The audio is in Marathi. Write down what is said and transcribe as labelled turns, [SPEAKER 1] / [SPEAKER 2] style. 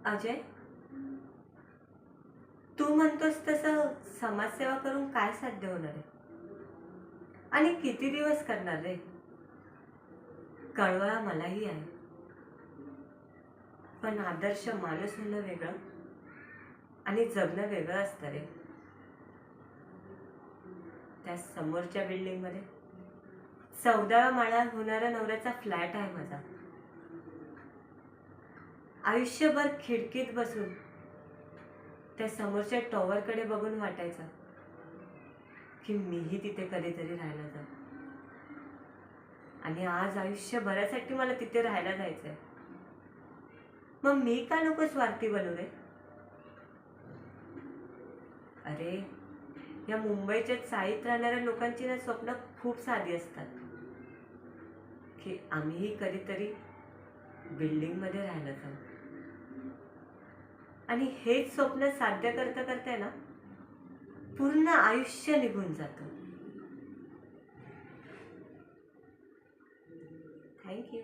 [SPEAKER 1] अजय, तू म्हणतोस तसं समाजसेवा करून काय साध्य होणार आहे? आणि किती दिवस करणार रे? कळवळा मलाही आहे, पण आदर्श माणूस होणं वेगळं आणि जगणं वेगळं असतं रे. त्या समोरच्या बिल्डिंगमध्ये 14व्या माळ्यावर होणाऱ्या नवऱ्याचा फ्लॅट आहे माझा. आयुष्यभर खिडकीत बसून त्या समोरच्या टॉवरकडे बघून वाटायचं की मीही तिथे कधीतरी राहायला जाऊ. आणि आज आयुष्यभरासाठी मला तिथे राहायला जायचंय. मग मी का नको स्वार्थी बनू रे? अरे, या मुंबईच्या चाळीत राहणाऱ्या लोकांची ना स्वप्न खूप साधी असतात, की आम्हीही कधीतरी बिल्डिंगमध्ये राहायला जाऊ. आणि हेच स्वप्न साध्य करता करता ना पूर्ण आयुष्य निघून जातं. थँक्यू.